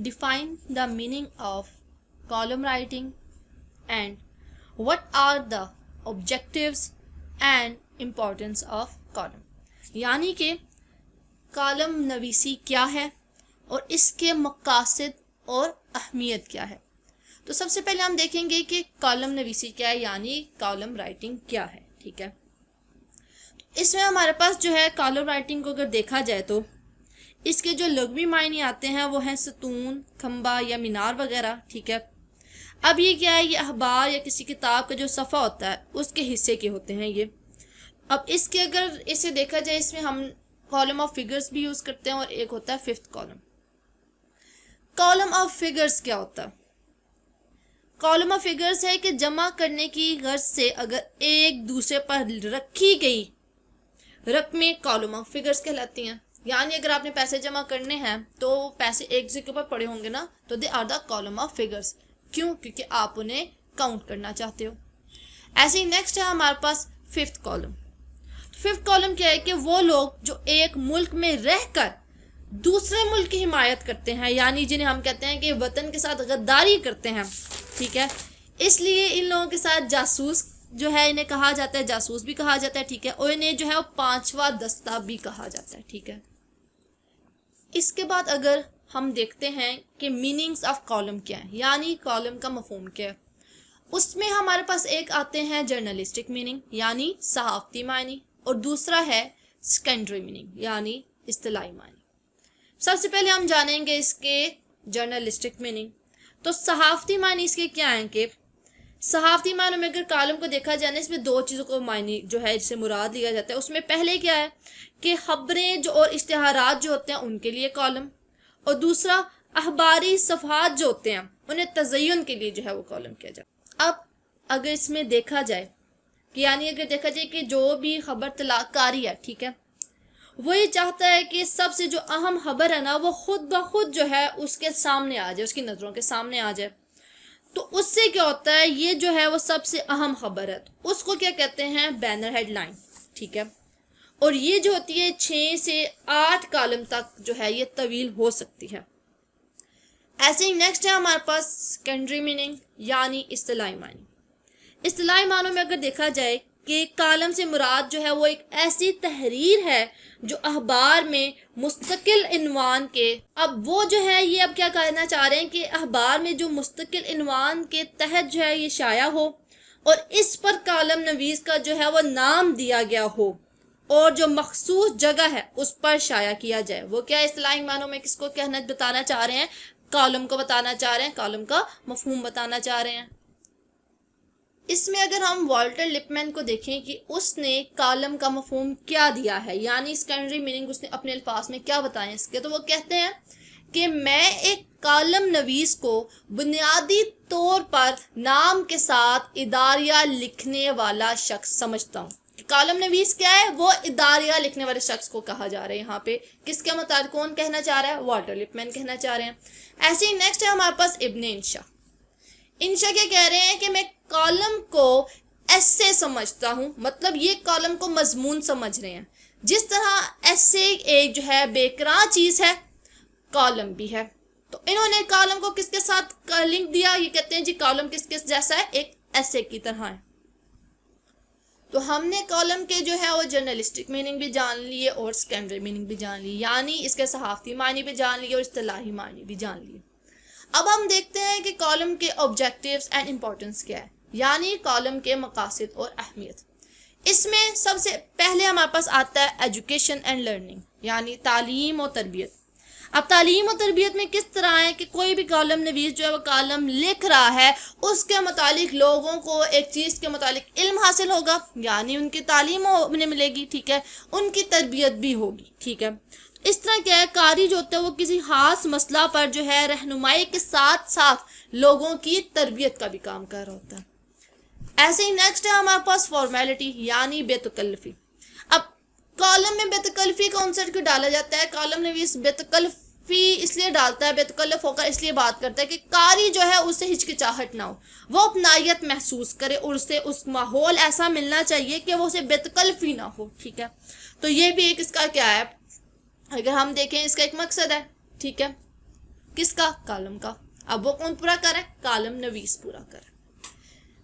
define the meaning of column writing and what are the objectives and importance of column। यानी कि column नवीसी क्या है और इसके मकासद और अहमियत क्या है। तो सबसे पहले हम देखेंगे कि कॉलम नवीसी क्या है, यानी कॉलम राइटिंग क्या है। ठीक है, इसमें हमारे पास जो है कॉलम राइटिंग को अगर देखा जाए तो इसके जो लग़वी मायने आते हैं वो हैं सतून, खंबा या मीनार वगैरह। ठीक है, अब ये क्या है, ये अखबार या किसी किताब का जो सफ़ा होता है उसके हिस्से के होते हैं ये। अब इसके अगर इसे देखा जाए, इसमें हम कॉलम ऑफ फिगर्स भी यूज़ करते हैं और एक होता है fifth column. Column of figures क्या होता है? कॉलम ऑफ फिगर्स है कि जमा करने की गर्ज से अगर एक दूसरे पर रखी गई रकमें कॉलम ऑफ फिगर्स कहलाती हैं। यानी अगर आपने पैसे जमा करने हैं तो पैसे एक दूसरे के ऊपर पड़े होंगे ना, तो they are the column of figures. क्यों? क्योंकि आप उन्हें काउंट करना चाहते हो। ऐसे ही नेक्स्ट है हमारे पास फिफ्थ कॉलम। फिफ्थ कॉलम क्या है कि वो लोग जो एक मुल्क में रहकर दूसरे मुल्क की हिमायत करते हैं, यानी जिन्हें हम कहते हैं कि वतन के साथ गद्दारी करते हैं। ठीक है, इसलिए इन लोगों के साथ जासूस जो है इन्हें कहा जाता है, जासूस भी कहा जाता है। ठीक है, और इन्हें जो है वो पांचवा दस्ता भी कहा जाता है। ठीक है, इसके बाद अगर हम देखते हैं कि मीनिंग्स ऑफ कॉलम क्या है, यानी कॉलम का मफहूम क्या है, उसमें हमारे पास एक आते हैं जर्नलिस्टिक मीनिंग यानी सहाफती मानी, और दूसरा है सेकेंडरी मीनिंग यानी इस्तिलाही मानी। सबसे पहले हम जानेंगे इसके जर्नलिस्टिक मीनिंग। तो सहाफती मानी इसके क्या हैं कि सहाफती मानों में अगर कॉलम को देखा जाए, इसमें दो चीज़ों को मायने जो है इससे मुराद लिया जाता है। उसमें पहले क्या है कि खबरें जो और इश्तिहारात जो होते हैं उनके लिए कॉलम, और दूसरा अखबारी सफ़हात जो होते हैं उन्हें तज़य्युन के लिए जो है वो कॉलम किया जाता है। अब अगर इसमें देखा जाए कि यानी अगर देखा जाए कि जो भी खबर तलाकारी है, ठीक है, वो ये चाहता है कि सबसे जो अहम खबर है ना वो खुद ब खुद जो है उसके सामने आ जाए, उसकी नज़रों के सामने आ जाए। तो उससे क्या होता है, ये जो है वो सबसे अहम खबर है, तो उसको क्या कहते हैं, बैनर हेडलाइन। ठीक है, और ये जो होती है 6 से 8 कॉलम तक जो है ये तवील हो सकती है। ऐसे ही नेक्स्ट है हमारे पास सेकेंडरी मीनिंग यानी इस्तिलाही मानी। इस्तिलाही मानों में अगर देखा जाए कि कॉलम से मुराद जो है वो एक ऐसी तहरीर है जो अखबार में मुस्तकिल इनवान के, अब वो जो है ये अब क्या कहना चाह रहे हैं कि अखबार में जो मुस्तकिल इनवान के तहत जो है ये शाया हो और इस पर कॉलम नवीस का जो है वो नाम दिया गया हो और जो मखसूस जगह है उस पर शाया किया जाए। वो क्या इस्तिलाही मानों में किसको कहना बताना चाह रहे हैं, कॉलम को बताना चाह रहे हैं, कॉलम का मफहूम बताना चाह रहे हैं। इसमें अगर हम वाल्टर लिपमैन को देखें कि उसने कॉलम का मफहूम क्या दिया है, यानी सेकेंडरी मीनिंग उसने अपने अल्फाज में क्या बताए इसके, तो वो कहते हैं कि मैं एक कॉलम नवीस को बुनियादी तौर पर नाम के साथ इदारिया लिखने वाला शख्स समझता हूँ। कॉलम नवीस क्या है, वो इदारिया लिखने वाले शख्स को कहा जा रहा है। यहाँ पे किसके मुताबिक कौन कहना चाह रहा है, वाल्टर लिपमैन कहना चाह रहे हैं। ऐसे ही नेक्स्ट है हमारे पास इब्ने इंशा। इंशा क्या कह रहे हैं कि मैं कॉलम को ऐसे समझता हूँ, मतलब ये कॉलम को मजमून समझ रहे हैं। जिस तरह ऐसे एक जो है बेकरार चीज़ है, कॉलम भी है। तो इन्होंने कॉलम को किसके साथ लिंक दिया, ये कहते हैं जी कॉलम किसके जैसा है, एक ऐसे की तरह है। तो हमने कॉलम के जो है वो जर्नलिस्टिक मीनिंग भी जान लिए और सेकेंडरी मीनिंग भी जान ली, यानी इसके सहाफती मानी भी जान लिए और इस्तिलाही मानी भी जान लिए। अब हम देखते हैं कि कॉलम के ऑब्जेक्टिव्स एंड इम्पोर्टेंस क्या है, यानी कॉलम के मकासद और अहमियत। इसमें सबसे पहले हमारे पास आता है एजुकेशन एंड लर्निंग, यानी तालीम और तरबियत। अब तालीम और तरबियत में किस तरह है कि कोई भी कॉलम नवीस जो है वो कॉलम लिख रहा है, उसके मुतालिक लोगों को एक चीज़ के मुतालिक इल्म हासिल होगा, यानी उनकी तालीम उन्हें मिलेगी। ठीक है, उनकी तरबियत भी होगी। ठीक है, इस तरह क्या है, कारी जो होता है वो किसी खास मसला पर जो है रहनुमाई के साथ साथ लोगों की तरबियत का भी काम कर रहा होता है। ऐसे ही नेक्स्ट है हमारे पास फॉर्मेलिटी यानी बेतकल्लफी। अब कॉलम में बेतकल्लफी का आंसर क्यों डाला जाता है, कॉलम नवीस बेतकल्लफी इसलिए डालता है, बेतकल्लफ होकर इसलिए बात करता है कि कारी जो है उससे हिचकिचाहट ना हो, वो अपनायत महसूस करे और उससे उस माहौल ऐसा मिलना चाहिए कि वो उसे बेतकल्लफी ना हो। ठीक है, तो ये भी एक इसका क्या है, अगर हम देखें इसका एक मकसद है। ठीक है, किसका? कॉलम का। अब वो कौन पूरा कर रहा है? कॉलम नवीस पूरा कर रहा है।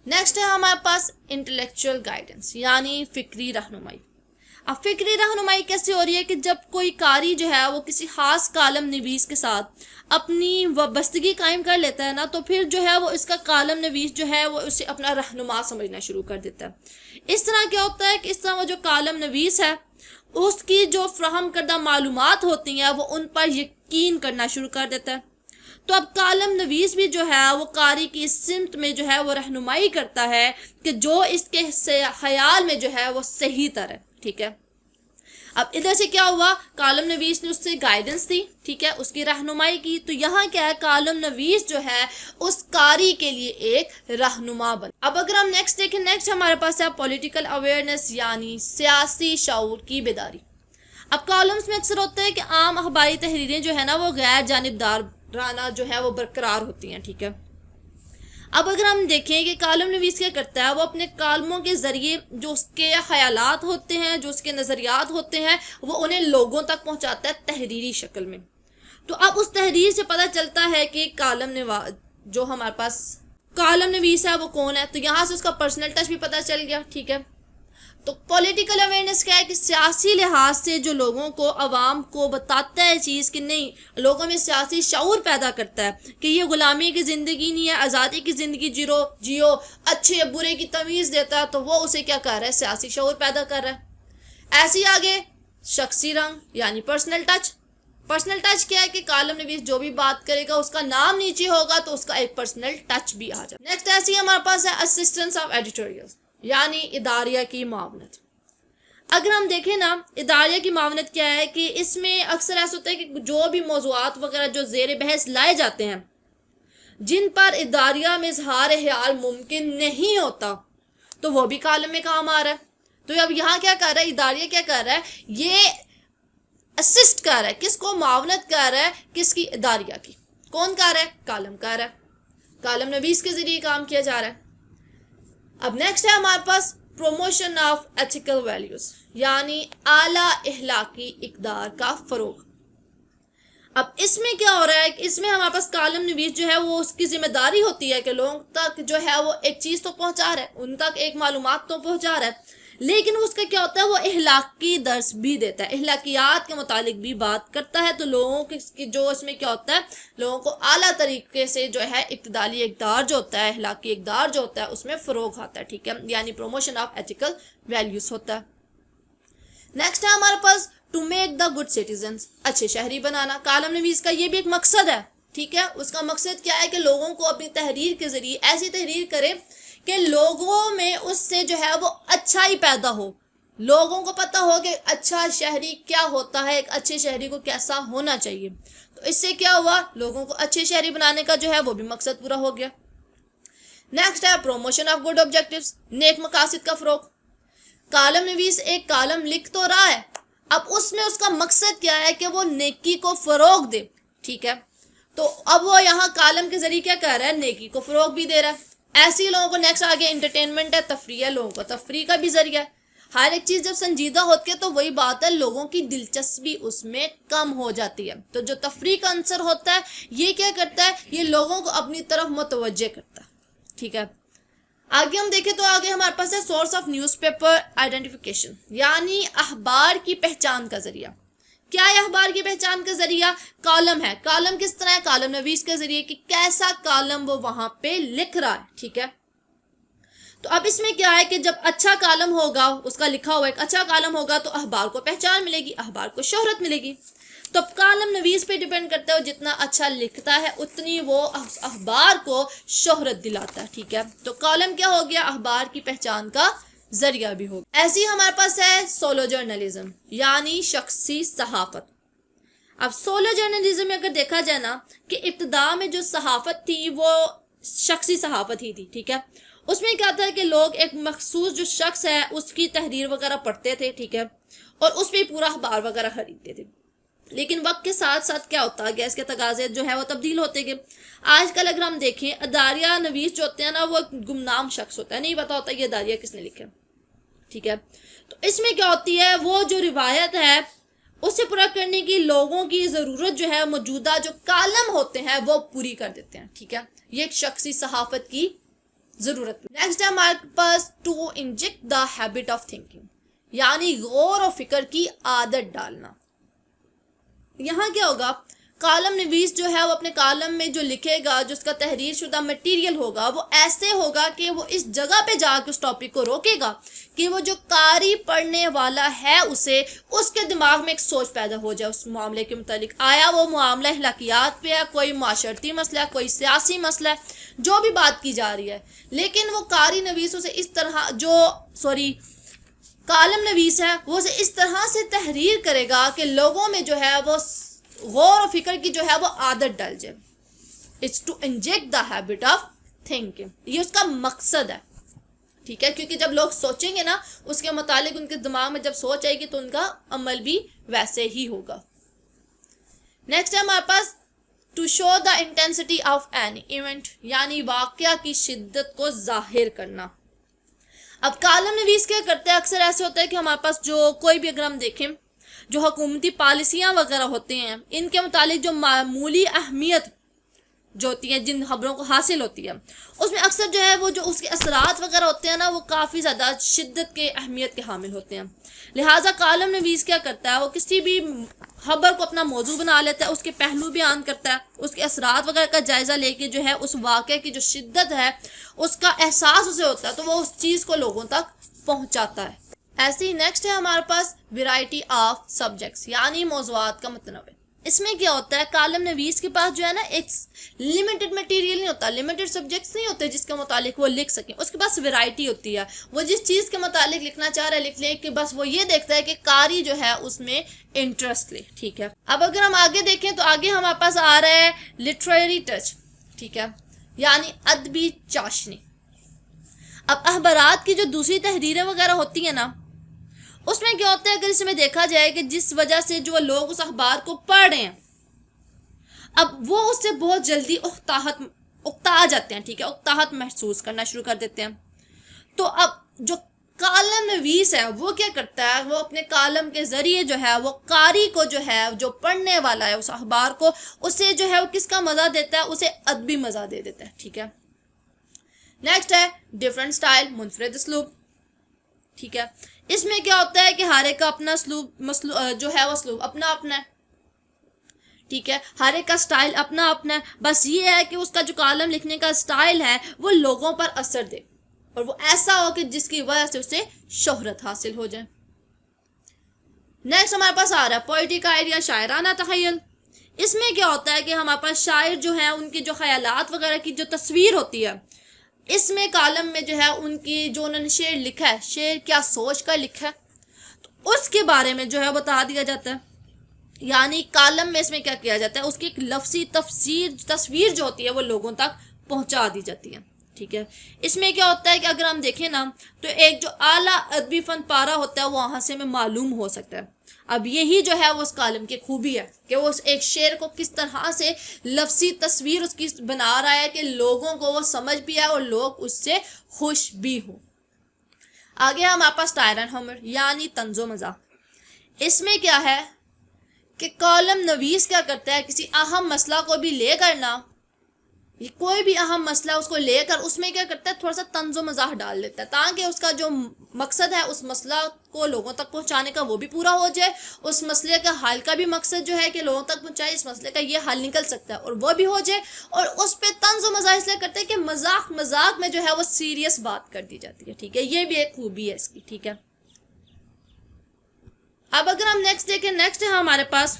नेक्स्ट है हमारे पास इंटेलेक्चुअल गाइडेंस यानी फिक्री रहनुमाई। अब फिक्री रहनुमाई कैसे हो रही है कि जब कोई कारी जो है वो किसी खास कॉलम नवीस के साथ अपनी वाबस्तगी कायम कर लेता है ना, तो फिर जो है वो इसका कॉलम नवीस जो है वो उसे अपना रहनुमा समझना शुरू कर देता है। इस तरह क्या होता है कि इस तरह वो जो कॉलम नवीस है उसकी जो फ्राहम करदा मालूमात होती हैं वो उन पर यकीन करना शुरू कर देता है। तो अब कॉलम नवीस भी जो है वो कारी की सिमत में जो है वो रहनुमाई करता है कि जो इसके ख्याल में जो है वो सही तरह, ठीक है। अब इधर से क्या हुआ, कॉलम नवीस ने उससे गाइडेंस दी, ठीक है, उसकी रहनुमाई की। तो यहाँ क्या है, कॉलम नवीस जो है उस कारी के लिए एक रहनुमा बन। अब अगर हम नेक्स्ट देखें, नेक्स्ट हमारे पास है पॉलिटिकल अवेयरनेस यानी सियासी शऊर की बेदारी। अब कॉलम्स में अक्सर होता है कि आम अखबारी तहरीरें जो है ना वो गैर जानिबदाराना जो है वो बरकरार होती हैं, ठीक है। अब अगर हम देखें कि कॉलम नवीस क्या करता है, वो अपने कॉलमों के जरिए जो उसके ख्यालात होते हैं, जो उसके नज़रियात होते हैं, वो उन्हें लोगों तक पहुंचाता है तहरीरी शक्ल में। तो अब उस तहरीर से पता चलता है कि जो हमारे पास कॉलम नवीस है वो कौन है। तो यहाँ से उसका पर्सनल टच भी पता चल गया, ठीक है। तो पॉलिटिकल अवेयरनेस क्या है कि सियासी लिहाज से जो लोगों को, अवाम को बताता है चीज़ कि नहीं, लोगों में सियासी शऊर पैदा करता है कि ये गुलामी की ज़िंदगी नहीं है, आज़ादी की ज़िंदगी जियो, अच्छे बुरे की तमीज़ देता है। तो वो उसे क्या कर रहा है, सियासी शऊर पैदा कर रहा है। ऐसे ही आगे शख्सी रंग यानी पर्सनल टच। पर्सनल टच क्या है कि कॉलम नवीस जो भी बात करेगा उसका नाम नीचे होगा तो उसका एक पर्सनल टच भी आ जाए। नेक्स्ट ऐसी हमारे पास है असिस्टेंस ऑफ एडिटोरियल यानी इदारिया की मावनत। अगर हम देखें ना, इदारिया की मावनत क्या है कि इसमें अक्सर ऐसा होता है कि जो भी मौज़ूआत वगैरह जो ज़ेर बहस लाए जाते हैं जिन पर इदारिया में इज़हार ख्याल मुमकिन नहीं होता, तो वो भी कॉलम में काम आ रहा है। तो अब यहाँ क्या कर रहा है, इदारिया क्या कर रहा है, ये असिस्ट कर रहा है, किसको? मावनत कर रहा है, किसकी? इदारिया की। कौन कर रहा है? कॉलम कर रहा है। कॉलम नवीस के जरिए काम किया जा रहा है। अब नेक्स्ट है हमारे पास प्रोमोशन ऑफ एथिकल वैल्यूज यानी आला अखलाकी इक़दार का फरोग। अब इसमें क्या हो रहा है कि इसमें हमारे पास कॉलम नवीस जो है वो उसकी जिम्मेदारी होती है कि लोगों तक जो है वो एक चीज़ तो पहुंचा रहा है, उन तक एक मालूमात तो पहुंचा रहा है, लेकिन उसका क्या होता है, वो अखलाकी दर्स भी देता है, अखलाकियात के मुतालिक भी बात करता है। तो लोगों के जो इसमें क्या होता है, लोगों को आला तरीके से जो है इक़्तिदारी इक़दार जो होता है, अखलाकी इक़दार जो होता है उसमें फ़रोग आता है, ठीक है, यानी प्रोमोशन ऑफ एथिकल वैल्यूज होता है। नेक्स्ट है हमारे पास to make the good citizens, अच्छे शहरी बनाना। कॉलम नवीस का ये भी एक मकसद है, ठीक है। उसका मकसद क्या है कि लोगों को अपनी तहरीर के जरिए ऐसी तहरीर करे कि लोगों में उससे जो है वो अच्छा ही पैदा हो, लोगों को पता हो कि अच्छा शहरी क्या होता है, एक अच्छे शहरी को कैसा होना चाहिए। तो इससे क्या हुआ, लोगों को अच्छे शहरी बनाने का जो है वो भी मकसद पूरा हो गया। नेक्स्ट है प्रोमोशन ऑफ गुड ऑब्जेक्टिव्स, नेक मकासद का फरोग। कॉलम नवीस एक कॉलम लिख तो रहा है, अब उसमें उसका मकसद क्या है कि वो नेकी को फरोग दे, ठीक है। तो अब वो यहाँ कॉलम के जरिए क्या कर रहा है, नेकी को फरोग भी दे रहा है। ऐसे ही लोगों को नेक्स्ट आगे इंटरटेनमेंट है, तफरीह है, लोगों को तफरीह का भी जरिया है। हर एक चीज़ जब संजीदा होती है तो वही बात है, लोगों की दिलचस्पी उसमें कम हो जाती है। तो जो तफरीह का आंसर होता है ये क्या करता है, ये लोगों को अपनी तरफ मुतवज्जे करता है, ठीक है। आगे हम देखें तो आगे हमारे पास है सोर्स ऑफ न्यूज़पेपर आइडेंटिफिकेशन यानी अखबार की पहचान का जरिया। क्या है अखबार की पहचान का जरिया? कॉलम है। कॉलम किस तरह है? कॉलम नवीस के जरिए कि कैसा कॉलम वो वहां पे लिख रहा है, ठीक है। तो अब इसमें क्या है कि जब अच्छा कॉलम होगा, उसका लिखा हुआ एक अच्छा कॉलम होगा तो अखबार को पहचान मिलेगी, अखबार को शोहरत मिलेगी। तो कॉलम नवीस पे डिपेंड करता है, जितना अच्छा लिखता है उतनी वो अखबार को शोहरत दिलाता है, ठीक है। तो कॉलम क्या हो गया, अखबार की पहचान का जरिया भी होगा। ऐसी हमारे पास है सोलो जर्नलिज्म यानी शख्सी सहाफत। अब सोलो जर्नलिज्म में अगर देखा जाए ना कि इब्तिदा में जो सहाफत थी वो शख्सी सहाफत ही थी, ठीक है। उसमें क्या था कि लोग एक मखसूस जो शख्स है उसकी तहरीर वगैरह पढ़ते थे, ठीक है, और उस पर पूरा अखबार वगैरह खरीदते थे। लेकिन वक्त के साथ साथ क्या होता गया, इसके तकाजे जो है वो तब्दील होते गए। आजकल अगर हम देखें, अदारिया नवीस जो होते हैं ना वो गुमनाम शख्स होता है, नहीं पता होता ये अदारिया किसने लिखा है, ठीक है। तो इसमें क्या होती है, वो जो रिवायत है उसे पूरा करने की लोगों की ज़रूरत जो है मौजूदा जो कालम होते हैं वो पूरी कर देते हैं। ठीक है, ये एक शख्सी सहाफत की ज़रूरत। नेक्स्ट है हमारे पास to inject the habit of thinking, यानी गौर और फिक्र की आदत डालना। यहाँ क्या होगा, कालम नवीस जो है वो अपने कालम में जो लिखेगा, जो उसका तहरीर शुदा मटेरियल होगा, वो ऐसे होगा कि वो इस जगह पे जाकर उस टॉपिक को रोकेगा कि वो जो कारी पढ़ने वाला है उसे उसके दिमाग में एक सोच पैदा हो जाए उस मामले के मुतालिक। आया वो मामला अखलाकियात पे है, कोई माशरती मसला है, कोई सियासी मसला है, जो भी बात की जा रही है, लेकिन वो कारी नवीस उसे इस तरह कालम नवीस है वो उसे इस तरह से तहरीर करेगा कि लोगों में जो है वो गौर और फिक्र की जो है वो आदत डल जाए। It's to inject the habit of thinking, ये उसका मकसद है। ठीक है, क्योंकि जब लोग सोचेंगे ना उसके मुतालिक, उनके दिमाग में जब सोच आएगी तो उनका अमल भी वैसे ही होगा। नेक्स्ट है हमारे पास to show the intensity of any event, यानी वाकया की शिद्दत को जाहिर करना। अब कालम नवीस क्या करते हैं, अक्सर ऐसे होता है कि हमारे पास जो कोई भी, अगर हम देखें जो हुकूमती पॉलिसियां वगैरह होती हैं, इनके मुतालिक जो मामूली अहमियत जो होती है, जिन खबरों को हासिल होती है, उसमें अक्सर जो है वो जो उसके असरात वगैरह होते हैं ना, वो काफ़ी ज़्यादा शिद्दत के अहमियत के हामिल होते हैं। लिहाजा कालम नवीस क्या करता है, वो किसी भी खबर को अपना मौजू बना लेता है, उसके पहलू बयान करता है, उसके असरात वगैरह का जायज़ा लेके जो है उस वाक़े की जो शिद्दत है उसका एहसास उसे होता है, तो वो उस चीज़ को लोगों तक पहुँचाता है। ऐसे ही नेक्स्ट है हमारे पास वैरायटी ऑफ सब्जेक्ट्स, यानी मौज़ूआत का मतनवे। इसमें क्या होता है, कालम नवीस के पास जो है ना एक लिमिटेड मटेरियल नहीं होता, लिमिटेड सब्जेक्ट्स नहीं होते जिसके मुतालिक वो लिख सकें, उसके पास वैरायटी होती है। वो जिस चीज़ के मुतालिक लिखना चाह रहा है लिख ले, कि बस वो ये देखता है कि कारी जो है उसमें इंटरेस्ट ले। ठीक है, अब अगर हम आगे देखें तो आगे हमारे पास आ रहा है लिटरेरी टच। ठीक है, यानी अदबी चाशनी। अब अखबारात की जो दूसरी तहरीरें वगैरह होती है ना, उसमें क्या होता है, अगर इसमें देखा जाए कि जिस वजह से जो लोग उस अखबार को पढ़ रहे हैं, अब वो उससे बहुत जल्दी उकता जाते हैं। ठीक है, उकताहट महसूस करना शुरू कर देते हैं। तो अब जो कालम नवीस है वो क्या करता है, वो अपने कालम के जरिए जो है वो कारी को जो है, जो पढ़ने वाला है उस अखबार को, उसे जो है वो किसका मजा देता है, उसे अदबी मजा दे देता है। ठीक है, नेक्स्ट है डिफरेंट स्टाइल, मुनफरिद असलूब। ठीक है, इसमें क्या होता है कि हर एक का अपना जो है वो असलूब अपना अपना है। ठीक है, हर एक का स्टाइल अपना अपना है, बस ये है कि उसका जो कालम लिखने का स्टाइल है वो लोगों पर असर दे और वो ऐसा हो कि जिसकी वजह से उसे शोहरत हासिल हो जाए। नेक्स्ट हमारे पास आ रहा है पोएटिक आइडिया, शायराना तखय्युल। इसमें क्या होता है कि हमारे पास शायर जो है उनके जो ख्यालात वगैरह की जो तस्वीर होती है, इसमें कालम में जो है उनकी जो उन्होंने शेर लिखा है, शेर क्या सोच कर लिखा है, तो उसके बारे में जो है बता दिया जाता है। यानी कालम में इसमें क्या किया जाता है, उसकी एक लफ्जी तस्वीर जो होती है वो लोगों तक पहुंचा दी जाती है। ठीक है, इसमें क्या होता है कि अगर हम देखें ना तो एक जो आला अदबी फन पारा होता है वो वहाँ से हमें मालूम हो सकता है। अब यही जो है वो उस कालम की खूबी है कि वो उस एक शेर को किस तरह से लफ्जी तस्वीर उसकी बना रहा है कि लोगों को वो समझ भी आए और लोग उससे खुश भी हो। आगे हमारे पास टायरन हमर, यानी तंजो मजाक। इसमें क्या है कि कॉलम नवीस क्या करता है, किसी अहम मसला को भी लेकर ना, ये कोई भी अहम मसला उसको लेकर उसमें क्या करता है, थोड़ा सा तंजो मजाक डाल लेता है ताकि उसका जो मकसद है उस मसला को लोगों तक पहुंचाने का वो भी पूरा हो जाए, उस मसले का हल का भी मकसद जो है कि लोगों तक पहुंचाए, इस मसले का ये हल निकल सकता है और वो भी हो जाए। और उस पर तंजो मजाक इसलिए करते हैं कि मजाक में जो है वो सीरियस बात कर दी जाती है। ठीक है, ये भी एक खूबी है इसकी। ठीक है, अब अगर हम नेक्स्ट देखें, नेक्स्ट है हमारे पास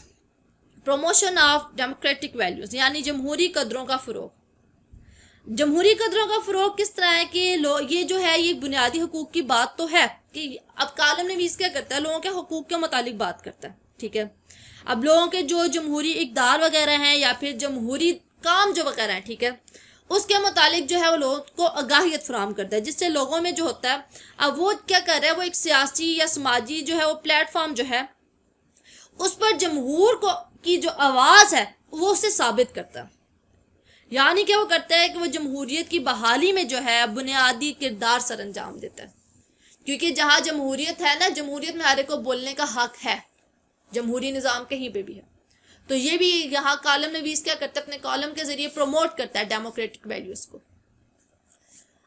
प्रमोशन ऑफ डेमोक्रेटिक वैल्यूज, यानी जमहूरी कदरों का फरोग। जमहूरी कदरों का फरोग किस तरह है कि ये जो है ये बुनियादी हुकूक की बात तो है कि अब कालम नवीस क्या करता है, लोगों के हुकूक के मुतालिक बात करता है। ठीक है, अब लोगों के जो जमहूरी इक़दार वगैरह हैं या फिर जमहूरी काम जो वगैरह हैं, ठीक है, उसके मुतालिक जो है वो लोगों को आगाहियत फराहम करता है, जिससे लोगों में जो होता है, अब वो क्या कर रहा है, वो एक सियासी या समाजी जो है वो प्लेटफॉर्म जो है उस पर जमहूर को की जो आवाज़ है वो उसे साबित करता है। यानी कि वो करता है कि वो जमहूरियत की बहाली में जो है बुनियादी किरदार सर अंजाम देता है, क्योंकि जहाँ जमहूरियत है ना, जमहूरियत में हर एक को बोलने का हक है जमहूरी निज़ाम कहीं पे भी है। तो ये भी यहाँ कॉलम नवीस क्या करता है, अपने कॉलम के जरिए प्रमोट करता है डेमोक्रेटिक वैल्यूज को।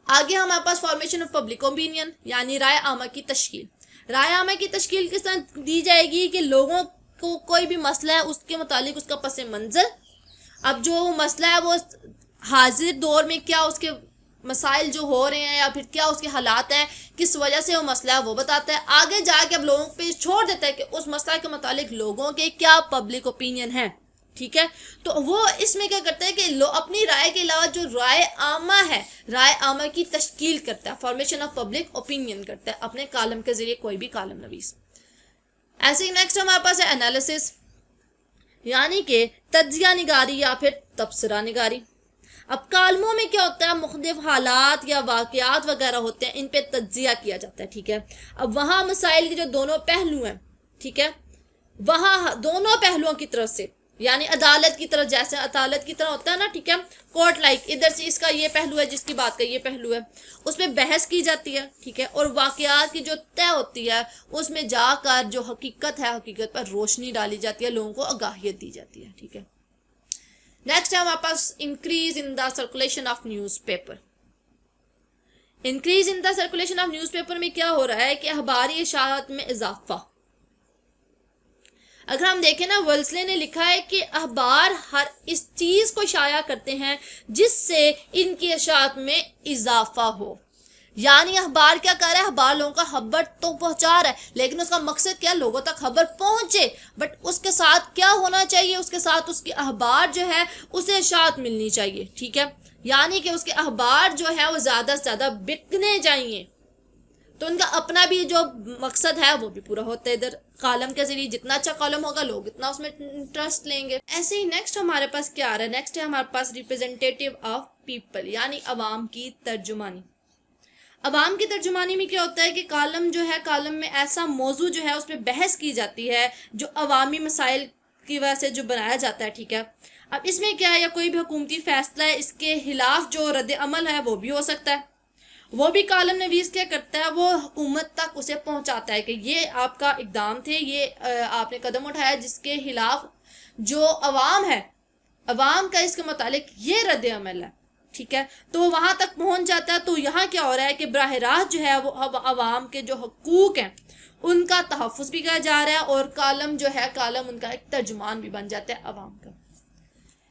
आगे हमारे पास फॉर्मेशन ऑफ पब्लिक ओपिनियन यानी राय आमा की तश्कील। राय आमा की तश्कील किस तरह दी जाएगी कि लोगों को कोई भी मसला है उसके मुतालिक उसका पस मंज़र, अब जो मसला है वो हाजिर दौर में क्या उसके मसाइल जो हो रहे हैं या फिर क्या उसके हालात हैं, किस वजह से वो मसला है वो बताता है। आगे जाके अब लोगों पे छोड़ देता है कि उस मसला के मुतालिक लोगों के क्या पब्लिक ओपिनियन है, ठीक है। तो वो इसमें क्या करता है कि अपनी राय के अलावा जो राय आमा है, राय आमा की तश्कील करता है, फॉर्मेशन ऑफ पब्लिक ओपिनियन करता है अपने कॉलम के जरिए, कोई भी कॉलम नवीस। ऐसे ही नेक्स्ट हमारे पास है एनालिसिस यानी कि तज्जिया निगारी या फिर तबसरा निगारी। अब कॉलमों में क्या होता है, मुख्तलिफ हालात या वाक़यात वगैरह होते हैं, इन पे तज्जिया किया जाता है, ठीक है। अब वहाँ मसाइल के जो दोनों पहलू हैं, ठीक है, वहाँ दोनों पहलुओं की तरफ से यानी अदालत की तरफ, जैसे अदालत की तरह होता है ना, ठीक है, कोर्ट लाइक, इधर से इसका ये पहलू है, जिसकी बात का ये पहलू है, उसमें बहस की जाती है, ठीक है, और वाक़यात की जो तय होती है उसमें जाकर जो हकीकत है, हकीकत पर रोशनी डाली जाती है, लोगों को आगाहियत दी जाती है, ठीक है। नेक्स्ट है हमारे पास increase in the circulation of newspaper. Increase in the circulation of newspaper में क्या हो रहा है कि अखबारी इशाअत में इजाफा। अगर हम देखें ना, वेल्सले ने लिखा है कि अखबार हर इस चीज को शाया करते हैं जिससे इनकी इशाअत में इजाफा हो। यानी अखबार क्या कर रहा है, अखबार लोगों का खबर तो पहुंचा रहा है, लेकिन उसका मकसद क्या, लोगों तक खबर पहुंचे, बट उसके साथ क्या होना चाहिए, उसके साथ उसकी अखबार जो है उसे इशाअत मिलनी चाहिए, ठीक है। यानी कि उसके अखबार जो है वो ज्यादा से ज्यादा बिकने चाहिए, तो उनका अपना भी जो मकसद है वो भी पूरा होता है। इधर कॉलम के जरिए जितना अच्छा कॉलम होगा लोग इतना उसमें इंटरेस्ट लेंगे। ऐसे ही नेक्स्ट हमारे पास क्या आ रहा है, नेक्स्ट है हमारे पास रिप्रेजेंटेटिव ऑफ पीपल यानी अवाम की तर्जुमानी। अवाम की तर्जुमानी में क्या होता है कि कॉलम जो है, कॉलम में ऐसा मौजू जो है उस पर बहस की जाती है जो अवामी मसाइल की वजह से जो बनाया जाता है, ठीक है। अब इसमें क्या है, या कोई भी हुकूमती फैसला है इसके खिलाफ जो रद्द अमल है वो भी हो सकता है, वो भी कॉलम नवीस क्या करता है, वो हुकूमत तक उसे पहुंचाता है कि ये आपका इकदाम थे, ये आपने कदम उठाया जिसके खिलाफ जो अवाम है, अवाम का इसके मुतालिक ये रद्द अमल है, ठीक है, तो वहां तक पहुंच जाता है। तो यहाँ क्या हो रहा है कि बराह रास्त जो है वो अब अवाम के जो हकूक हैं उनका तहफ़्फ़ुज़ भी किया जा रहा है और कॉलम जो है, कॉलम उनका एक तर्जुमान भी बन जाता है अवाम का।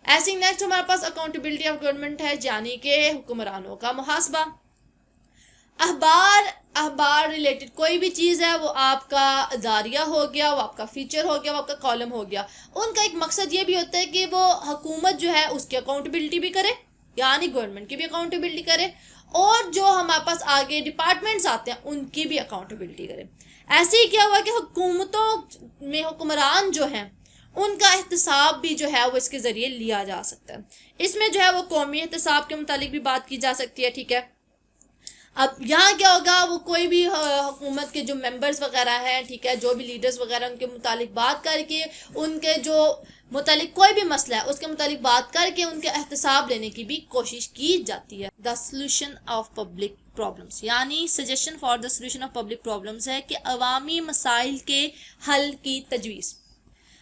ऐसे नेक्स्ट हमारे पास अकाउंटेबिलिटी ऑफ गवर्नमेंट है यानी कि हुक्मरानों का मुहासबा। अखबार रिलेटेड कोई भी चीज़ है, वो आपका दारिया हो गया, वो आपका फीचर हो गया, वो आपका कॉलम हो गया, उनका एक मकसद ये भी होता है कि वो हुकूमत जो है उसकी अकाउंटेबिलिटी भी करे, यानी गवर्नमेंट की भी अकाउंटेबिलिटी करे, और जो हमारे पास आगे डिपार्टमेंट्स आते हैं उनकी भी अकाउंटेबिलिटी करे। ऐसे ही क्या हुआ कि हुकूमतों में हुक्मरान जो हैं उनका एहतसाब भी जो है वो इसके ज़रिए लिया जा सकता है। इसमें जो है वो कौमी एहतसाब के मुतालिक भी बात की जा सकती है, ठीक है। अब यहाँ क्या होगा, वो कोई भी हुकूमत के जो मेंबर्स वगैरह हैं, ठीक है, जो भी लीडर्स वगैरह उनके मुतालिक बात करके, उनके जो मुतालिक कोई भी मसला है उसके मुतालिक बात करके उनके एहतसाब लेने की भी कोशिश की जाती है। The solution of public problems यानी suggestion for the solution of public problems है कि अवामी मसाइल के हल की तजवीज़।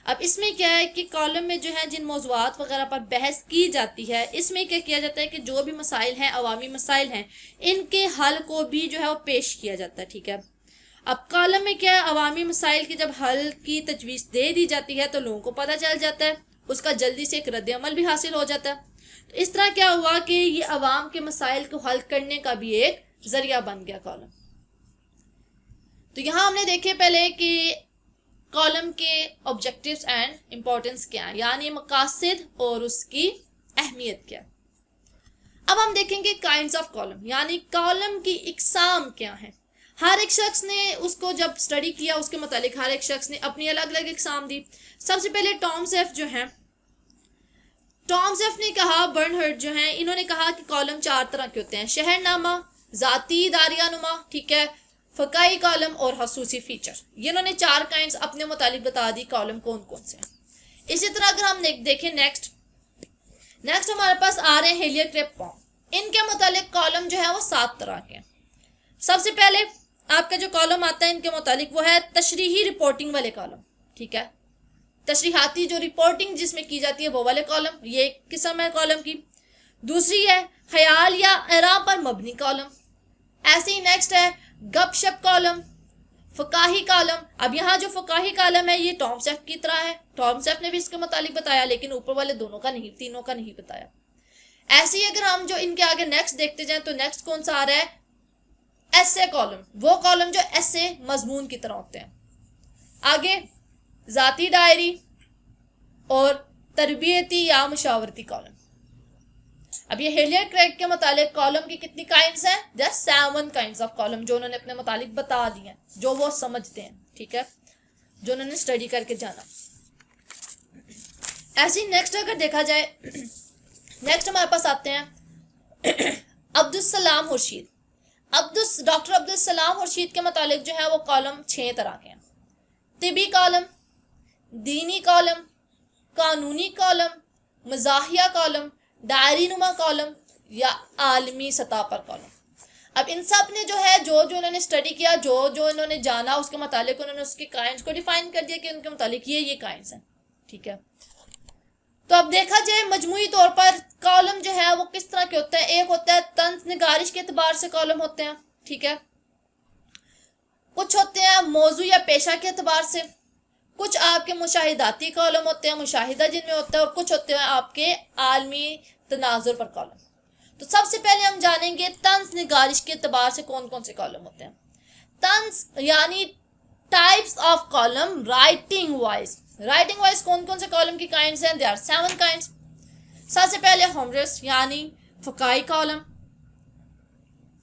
अब इसमें क्या है कि कॉलम में जो है जिन मौज़ूआत वगैरह पर बहस की जाती है, इसमें क्या किया जाता है कि जो भी मसाइल हैं, अवामी मसाइल हैं, इनके हल को भी जो है वो पेश किया जाता है, ठीक है। अब कॉलम में क्या है, अवामी मसाइल की जब हल की तजवीज़ दे दी जाती है तो लोगों को पता चल जाता है, उसका जल्दी से एक रद्द अमल भी हासिल हो जाता है। तो इस तरह क्या हुआ कि ये अवाम के मसाइल को हल करने का भी एक जरिया बन गया कॉलम। तो यहाँ हमने देखे पहले कि कॉलम के ऑब्जेक्टिव्स एंड इम्पोर्टेंस क्या है, यानी मकासद और उसकी अहमियत क्या है। अब हम देखेंगे काइंड्स ऑफ कॉलम यानी कॉलम की इकसाम क्या है। हर एक शख्स ने उसको जब स्टडी किया उसके मुतालिक हर एक शख्स ने अपनी अलग अलग इकसाम दी। सबसे पहले टॉम सेफ जो हैं, टॉम सेफ ने कहा, बर्नहर्ड जो हैं, इन्होंने कहा कि कॉलम 4 तरह के होते हैं, शहरनामा, जाती दारियानुमा, ठीक है, फ़काई कॉलम और खसूसी फीचर। ये इन्होंने 4 काइंड्स अपने मुतालिक बता दी कॉलम कौन कौन से हैं। इसी तरह अगर हम देखें नेक्स्ट हमारे पास आ रहे हैं हेलियर क्रेप पॉम। इनके मुतालिक कॉलम जो है वो 7 तरह के हैं। सबसे पहले आपका जो कॉलम आता है इनके मुतालिक वो है तशरीही रिपोर्टिंग वाले कॉलम, ठीक है, तशरीहाती जो रिपोर्टिंग जिसमें की जाती है वो वाले कॉलम, ये एक किस्म है कॉलम की। दूसरी है ख्याल या आरा पर मबनी कॉलम। ऐसे ही नेक्स्ट है गपशप कॉलम, फ़काही कॉलम। अब यहाँ जो फ़काही कॉलम है ये टॉम सैफ की तरह है, टॉम सैफ ने भी इसके मुतालिक बताया, लेकिन ऊपर वाले दोनों का नहीं, तीनों का नहीं बताया। ऐसे ही अगर हम जो इनके आगे नेक्स्ट देखते जाएं तो नेक्स्ट कौन सा आ रहा है, एसे कॉलम, वो कॉलम जो एसे मजमून की तरह होते हैं। आगे जाती डायरी और तरबियती या मुशावरती कॉलम। अब ये हिलियर्ड क्रेग के मुतालिक कॉलम की कितनी काइंड्स हैं, जस्ट 7 काइंड्स ऑफ कॉलम जो उन्होंने अपने मुतालिक बता दी हैं, जो वो समझते हैं, ठीक है, जो उन्होंने स्टडी करके जाना। ऐसे ही नेक्स्ट अगर देखा जाए, नेक्स्ट हमारे पास आते हैं अब्दुल सलाम खुर्शीद। डॉक्टर अब्दुल सलाम खुर्शीद के मुतालिक जो है वो कॉलम 6 तरह के हैं। तिबी कॉलम, दीनी कॉलम, कानूनी कॉलम, मज़ाहिया कॉलम, डायरी नुमा कॉलम या आलमी सतह पर कॉलम। अब इन सब ने जो है जो उन्होंने स्टडी किया, जो इन्होंने जाना, उसके मुतालिक उन्होंने उसके काइंड्स को डिफाइन कर दिया कि उनके मुतालिक ये काइंड्स हैं, ठीक है। तो अब देखा जाए मजमूई तौर पर कॉलम जो है वो किस तरह के होते हैं। एक होता है तंज निगारिश के एतबार से कॉलम होते हैं, ठीक है। कुछ होते हैं मौजू या पेशा के एतबार से, कुछ आपके मुशाहिदाती कॉलम होते हैं, मुशाहिदा जिनमें होता है, और कुछ होते हैं आपके आलमी तनाजुर पर कॉलम। तो सबसे पहले हम जानेंगे तंज निगारिश के एतबार से कौन कौन से कॉलम होते हैं। तंज यानी types of column writing wise. Writing wise कौन कौन से कॉलम की काइंड्स हैं, देयर आर 7 काइंड्स। सबसे पहले ह्यूमरस यानी फकाई कॉलम,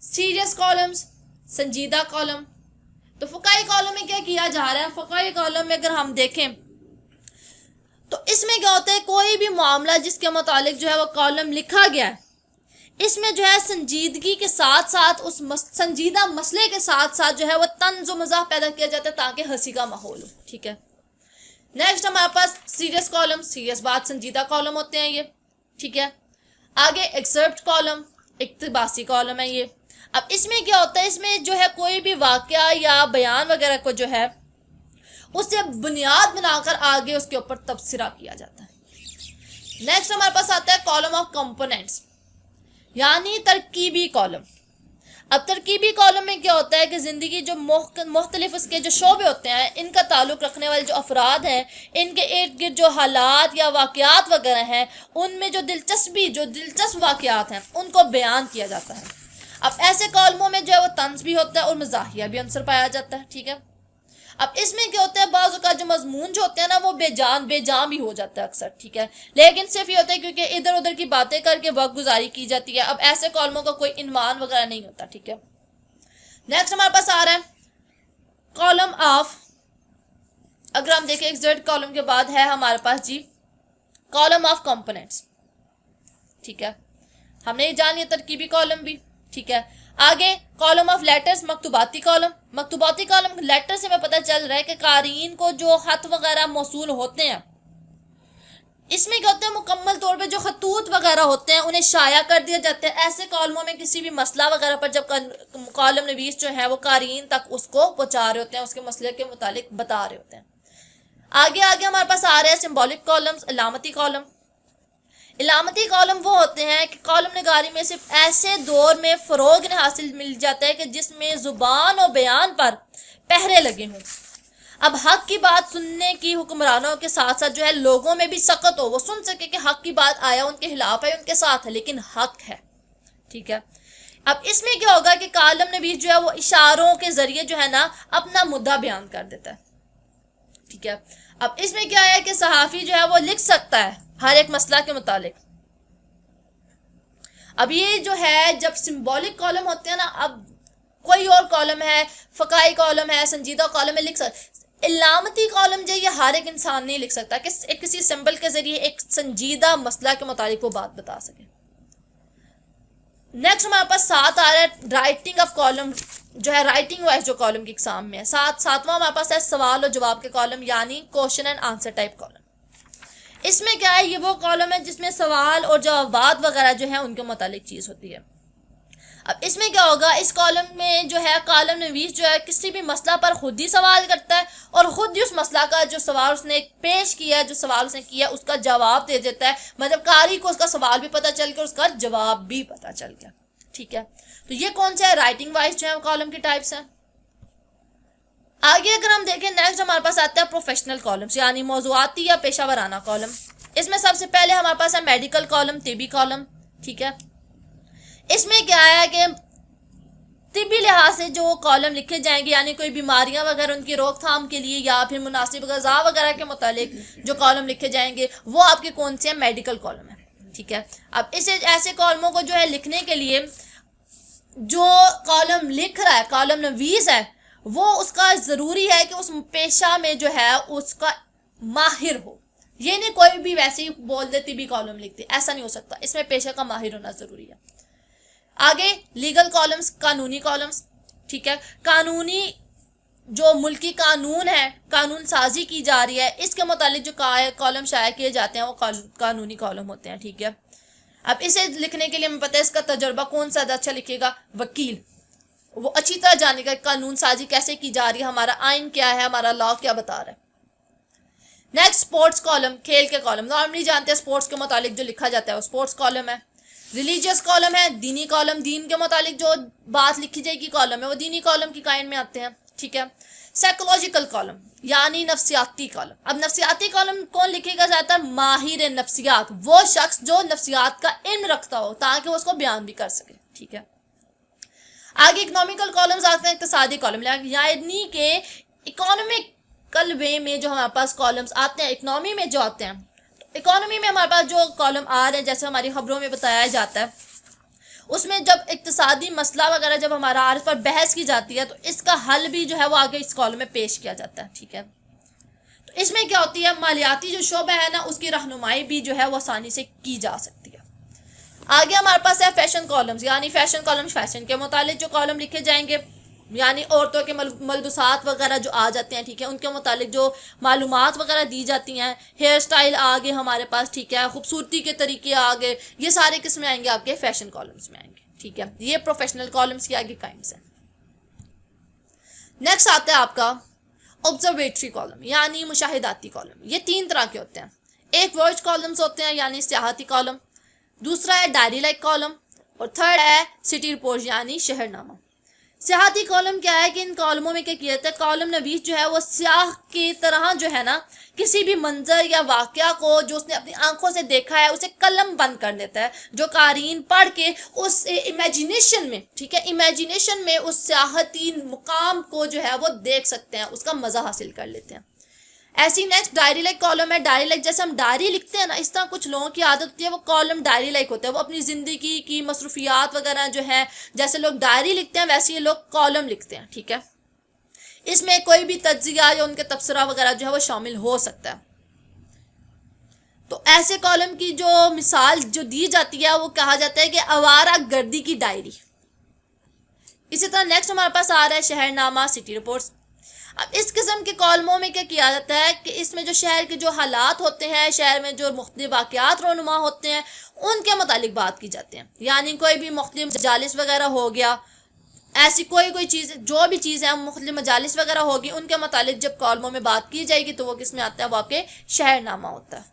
सीरियस कॉलम्स, संजीदा कॉलम। तो फकाई कॉलम में क्या किया जा रहा है, फकाई कॉलम में अगर हम देखें तो इसमें क्या होता है, कोई भी मामला जिसके मुतालिक जो है वो कॉलम लिखा गया है, इसमें जो है संजीदगी के साथ साथ उस संजीदा मसले के साथ साथ जो है वो तंज और मज़ाक पैदा किया जाता है ताकि हंसी का माहौल हो, ठीक है। नेक्स्ट हमारे पास सीरियस कॉलम, सीरियस बात संजीदा कॉलम होते हैं ये, ठीक है। आगे एक्सर्प्ट कॉलम, इक्तबासी कॉलम है ये। अब इसमें क्या होता है, इसमें जो है कोई भी वाकया या बयान वगैरह को जो है उससे बुनियाद बनाकर आगे उसके ऊपर तबसरा किया जाता है। नेक्स्ट हमारे पास आता है कॉलम ऑफ कंपोनेंट्स यानी तरकीबी कॉलम। अब तरकीबी कॉलम में क्या होता है कि ज़िंदगी जो मुख्तलिफ उसके जो शोबे होते हैं, इनका ताल्लुक़ रखने वाले जो अफराद हैं, इनके इर्द गिर्द जो हालात या वाक़यात वगैरह हैं, उनमें जो दिलचस्प वाक़यात हैं उनको बयान किया जाता है। अब ऐसे कॉलमों में जो है वो तंज भी होता है और मज़ाहिया भी अंसर पाया जाता है, ठीक है। अब इसमें क्या होता है, बाज़ औक़ात जो मजमून जो होते हैं ना वो बेजान भी हो जाता है अक्सर, ठीक है, लेकिन सिर्फ ये होता है क्योंकि इधर उधर की बातें करके वक्त गुजारी की जाती है। अब ऐसे कॉलमों का कोई इनवान वगैरह नहीं होता, ठीक है। नेक्स्ट हमारे पास आ रहा है कॉलम ऑफ, अगर हम देखें एक्सर्ट कॉलम के बाद है हमारे पास जी कॉलम ऑफ कंपोनेंट्स, ठीक है। हमने ये जान लिया तरकीबी कॉलम भी, ठीक है। आगे कॉलम ऑफ लेटर्स, मकतूबाती कॉलम। मकतूबाती कॉलम लेटर से हमें पता चल रहा है कि कारीन को जो खत वगैरह मौसूल होते हैं, इसमें क्या होता है मुकम्मल तौर पे जो खतूत वगैरह होते हैं उन्हें शाया कर दिया जाता है। ऐसे कॉलमों में किसी भी मसला वगैरह पर जब कॉलम नवीस जो है वो कारीन तक उसको पहुंचा रहे होते हैं, उसके मसले के मुतालिक बता रहे होते हैं। आगे हमारे पास आ रहे हैं सिम्बॉलिक कॉलम्स, इलामती कॉलम। इलामती कॉलम वो होते हैं कि कॉलम निगारी में सिर्फ ऐसे दौर में फ़रोग हासिल मिल जाता है कि जिसमें ज़ुबान और बयान पर पहरे लगे हों। अब हक की बात सुनने की हुक्मरानों के साथ साथ जो है लोगों में भी सकत हो, वो सुन सके कि हक की बात आया उनके खिलाफ है, उनके साथ है, लेकिन हक है, ठीक है। अब इसमें क्या होगा कि कॉलम नवीस जो है वो इशारों के जरिए जो है ना अपना मुद्दा बयान कर देता है, ठीक है। अब इसमें क्या है कि सहाफ़ी जो है वो लिख सकता है हर एक मसला के मुतालिक। अब ये जो है जब सिंबॉलिक कॉलम होते हैं ना, अब कोई और कॉलम है, फकाई कॉलम है, संजीदा कॉलम है, लिख सकता। इलामती कॉलम जो ये हर एक इंसान नहीं लिख सकता कि किसी सिंबल के जरिए एक संजीदा मसला के मुतालिक वो बात बता सके। नेक्स्ट हमारे पास 7 आ रहा है राइटिंग ऑफ कॉलम, जो है राइटिंग वाइज जो कॉलम के एग्जाम में है। 7वां हमारे पास है सवाल और जवाब के कॉलम यानी question and answer type column. इसमें क्या है, ये वो कॉलम है जिसमें सवाल और जवाब वगैरह जो है उनके मुतालिक चीज़ होती है। अब इसमें क्या होगा, इस कॉलम में जो है कॉलम नवीस जो है किसी भी मसला पर खुद ही सवाल करता है और खुद ही उस मसला का जो सवाल उसने पेश किया है, जो सवाल उसने किया उसका जवाब दे देता है। मतलब कारी को उसका सवाल भी पता चल गया, उसका जवाब भी पता चल गया। ठीक है, तो ये कौन सा है, राइटिंग वाइज जो है कॉलम की टाइप्स हैं। आगे अगर हम देखें नेक्स्ट हमारे पास आता है प्रोफेशनल कॉलम्स, यानी मौज़ूआती या पेशा वराना कॉलम। इसमें सबसे पहले हमारे पास है मेडिकल कॉलम, तिबी कॉलम। ठीक है, इसमें क्या है कि तिबी लिहाज से जो कॉलम लिखे जाएंगे, यानी कोई बीमारियां वगैरह उनकी रोकथाम के लिए या फिर मुनासिब ग़िज़ा वगैरह के मुतालिक जो कॉलम लिखे जाएंगे वो आपके कौन से हैं, मेडिकल कॉलम है। ठीक है, अब इसे ऐसे कॉलमों को जो है लिखने के लिए जो कॉलम लिख रहा है, कॉलम नवीस है, वो उसका ज़रूरी है कि उस पेशा में जो है उसका माहिर हो। ये नहीं कोई भी वैसे ही बोल देती भी कॉलम लिखती, ऐसा नहीं हो सकता, इसमें पेशा का माहिर होना ज़रूरी है। आगे लीगल कॉलम्स, कानूनी कॉलम्स। ठीक है, कानूनी जो मुल्की कानून है, कानून साजी की जा रही है, इसके मुतालिक जो कॉलम शाया किए जाते हैं वो कानूनी कॉलम होते हैं। ठीक है, अब इसे लिखने के लिए हमें पता है इसका तजुर्बा कौन सा अच्छा लिखेगा, वकील, वो अच्छी तरह जानेगा कानून साजी कैसे की जा रही है, हमारा आइन क्या है, हमारा लॉ क्या बता रहा है। नेक्स्ट स्पोर्ट्स कॉलम, खेल के कॉलम। नॉर्मली जानते हैं स्पोर्ट्स के मुतालिक जो लिखा जाता है वो स्पोर्ट्स कॉलम है। रिलीजियस कॉलम है, दीनी कॉलम, दीन के मुतालिक जो बात लिखी जाएगी कॉलम है वो दीनी कॉलम की काइंड में आते हैं। ठीक है, साइकोलॉजिकल कॉलम यानी नफ्सियाती कॉलम। अब नफ्सियाती कॉलम कौन लिखेगा जाता है, माहिर नफ्सियात, वो शख्स जो नफ्सियात का इल्म रखता हो ताकि वो उसको बयान भी कर सके। ठीक है, आगे इकोनॉमिकल कॉलम्स आते हैं, इक्तिसादी कॉलम, यानी कि इकोनॉमिकल वे में जो हमारे पास कॉलम्स आते हैं, इकोनॉमी में जो आते हैं, इकोनॉमी में हमारे पास जो कॉलम आ रहे हैं जैसे हमारी खबरों में बताया जाता है, उसमें जब इक्तिसादी मसला वगैरह जब हमारा आर पर बहस की जाती है तो इसका हल भी जो है वो आगे इस कॉलम में पेश किया जाता है। ठीक है, तो इसमें क्या होती है, मालियाती जो शोबा है ना उसकी रहनुमाई भी जो है वो आसानी से की जा सकती है। आगे हमारे पास है फैशन कॉलम्स, यानी फैशन कॉलम्स फैशन के मुतालिक जो कॉलम लिखे जाएंगे, यानी औरतों के मलबूसात वगैरह जो आ जाते हैं। ठीक है, उनके मुतालिक जो मालूमात वगैरह दी जाती हैं, हेयर स्टाइल आ गए हमारे पास। ठीक है, खूबसूरती के तरीके आ गए, ये सारे किस में आएंगे, आपके फैशन कॉलम्स में आएंगे। ठीक है, ये प्रोफेशनल कॉलम्स की आगे काइंड्स हैं। नेक्स्ट आता है आपका ऑब्जर्वेटरी कॉलम, यानी मुशाहिदाती कॉलम। ये 3 तरह के होते हैं, एक वर्ड कॉलम्स होते हैं यानी सियाहती कॉलम, दूसरा है डायरी लाइक कॉलम और थर्ड है सिटी रिपोर्ट यानी शहरनामा। सियाहती कॉलम क्या है कि इन कॉलमों में क्या किया जाता है, कॉलम नवीस जो है वो स्याह की तरह जो है ना किसी भी मंजर या वाकया को जो उसने अपनी आंखों से देखा है उसे कलम बंद कर देता है, जो कारीन पढ़ के उस इमेजिनेशन में, ठीक है, इमेजिनेशन में उस सियाहती मुकाम को जो है वो देख सकते हैं, उसका मजा हासिल कर लेते हैं। ऐसी नेक्स्ट डायरी लाइक कॉलम है। डायरी लाइक जैसे हम डायरी लिखते हैं ना, इस तरह कुछ लोगों की आदत होती है वो कॉलम डायरी लाइक होता है, वो अपनी ज़िंदगी की मसरूफियात वगैरह जो है जैसे लोग डायरी लिखते हैं वैसे ये लोग कॉलम लिखते हैं। ठीक है, इसमें कोई भी तज्जिया या उनके तबसरा वगैरह जो है वो शामिल हो सकता है। तो ऐसे कॉलम की जो मिसाल जो दी जाती है वो कहा जाता है कि आवारा गर्दी की डायरी। इसी तरह नेक्स्ट हमारे पास आ रहा है शहरनामा, सिटी रिपोर्ट्स। अब इस किस्म के कॉलमों में क्या किया जाता है कि इसमें जो शहर के जो हालात होते हैं, शहर में जो मुख्तलिफ वाक़यात रोनुमा होते हैं उनके मुतालिक बात की जाती है, यानी कोई भी मुख्तलिफ मजालिस वगैरह हो गया, ऐसी कोई चीज़ जो भी चीज़ है मुख्तलिफ मजालिस वगैरह होगी उनके मुतालिक जब कॉलमों में बात की जाएगी तो वो किस में आता है, वो आपके शहरनामा होता है।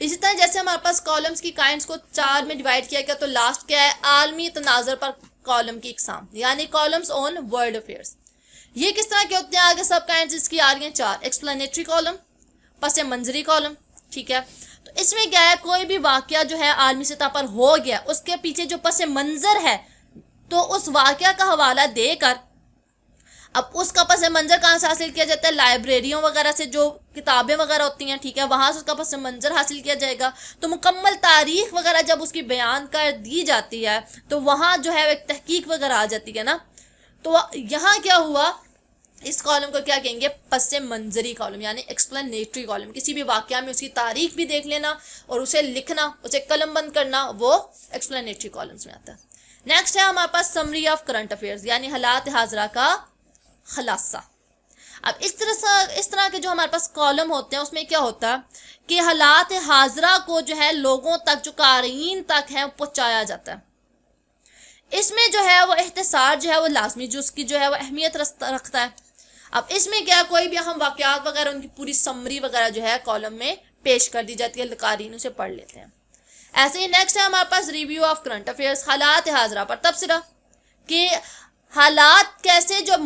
इसी तरह जैसे हमारे पास कॉलम्स की काइंड्स को 4 में डिवाइड किया गया, तो लास्ट क्या है, आलमी तनाज़र पर कॉलम की इकसाम, यानी कॉलम्स ऑन वर्ल्ड अफेयर्स। ये किस तरह के होते हैं, आगे सब काइंड्स इसकी आ रही हैं 4। एक्सप्लेनेटरी कॉलम, पस मंजरी कॉलम। ठीक है, तो इसमें क्या है, कोई भी वाकया जो है आलमी सतह पर हो गया उसके पीछे जो पस मंजर है तो उस वाकया का हवाला देकर अब उसका पस मंजर कहाँ से हासिल किया जाता है, लाइब्रेरियों वगैरह से जो किताबें वगैरह होती हैं, ठीक है, वहाँ से उसका पस मंजर हासिल किया जाएगा। तो मुकम्मल तारीख वगैरह जब उसकी बयान कर दी जाती है तो वहाँ जो है एक तहकीक वगैरह आ जाती है ना। तो यहाँ क्या हुआ, इस कॉलम को क्या कहेंगे, पस मंजरी कॉलम यानी एक्सप्लेनेटरी कॉलम। किसी भी वाकया में उसकी तारीख भी देख लेना और उसे लिखना, उसे कलम बंद करना, वो एक्सप्लेनेटरी कॉलम्स में आता है। नेक्स्ट है हमारे पास समरी ऑफ करंट अफेयर्स, यानी हालात हाजरा का खलासा। अब इस तरह के जो हमारे पास कॉलम होते हैं उसमें क्या होता है कि हालात हाजरा को जो है लोगों तक, जो कारीन तक है, पहुँचाया जाता है। इसमें जो है वो इख्तिसार जो है वो लाजमी जो उसकी जो है वो अहमियत रखता है। अब इसमें क्या, कोई भी हम वाक़यात वगैरह उनकी पूरी समरी वगैरह जो है कॉलम में पेश कर दी जाती है, क़ारीन उसे पढ़ लेते हैं। ऐसे ही नेक्स्ट है हमारे पास रिव्यू ऑफ करंट अफेयर्स, हालात हाजरा पर तबसरा कि हालात कैसे जो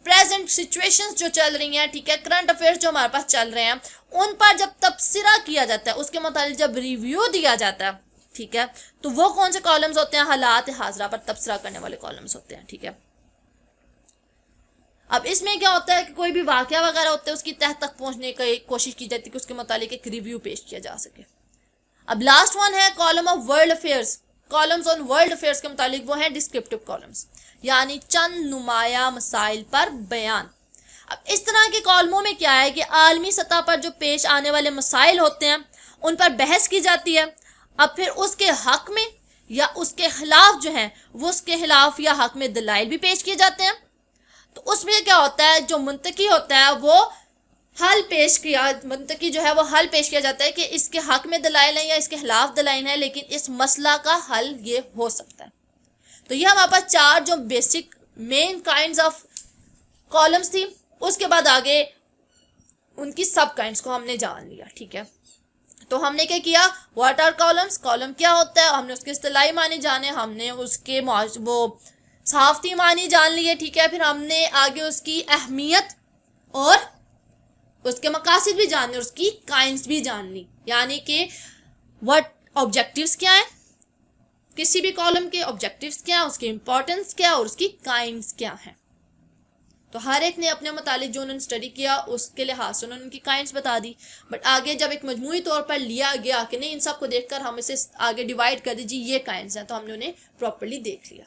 प्रेजेंट सिचुएशंस जो चल रही हैं, ठीक है, करंट अफेयर्स जो हमारे पास चल रहे हैं उन पर जब तबसरा किया जाता है, उसके मुताबिक जब रिव्यू दिया जाता है, ठीक है, तो वो कौन से कॉलम्स होते हैं, हालात हाजरा पर तबसरा करने वाले कॉलम्स होते हैं, ठीक है। अब इसमें क्या होता है कि कोई भी वाकया वगैरह होता है उसकी तह तक पहुंचने की कोशिश की जाती है कि उसके मुताबिक एक रिव्यू पेश किया जा सके। अब लास्ट वन है column of world affairs, columns on world affairs के मुताबिक वो है डिस्क्रिप्टिव कॉलम्स, यानी चंद नुमाया मसाइल पर बयान। अब इस तरह के कॉलमों में क्या है कि आलमी सतह पर जो पेश आने वाले मसाइल होते हैं उन पर बहस की जाती है। अब फिर उसके हक में या उसके खिलाफ जो है वो उसके खिलाफ या हक में दलाइल भी पेश किए जाते हैं। तो उसमें क्या होता है, जो मुंतकी होता है वो हल पेश किया, मुंतकी जो है वो हल पेश किया जाता है कि इसके हक में दलाइल है या इसके खिलाफ दलाइल है, लेकिन इस मसला का हल ये हो सकता है। तो ये हमारे पास 4 जो basic main kinds of columns थी, उसके बाद आगे उनकी सब काइंड्स को हमने जान लिया, ठीक है। तो हमने क्या किया, व्हाट आर कॉलम्स, कॉलम क्या होता है, हमने उसके इस्तिलाही मानी जाने, हमने उसके वो सहाफती मानी जान लिए, ठीक है। फिर हमने आगे उसकी अहमियत और उसके मकासिद भी जान ली, उसकी काइंड्स भी जान ली, यानी कि व्हाट ऑब्जेक्टिव्स क्या है, किसी भी कॉलम के ऑब्जेक्टिव्स क्या है, उसकी इंपॉर्टेंस क्या है और उसकी काइंड्स क्या है। तो हर एक ने अपने मुतालिक जो उन्होंने स्टडी किया उसके लिहाज से उन्होंने उनकी काइंड्स बता दी। बट आगे जब एक मजमूई तौर पर लिया गया कि नहीं इन सब को देखकर हम इसे आगे डिवाइड कर दीजिए ये काइंड्स हैं, तो हमने उन्हें प्रॉपर्ली देख लिया।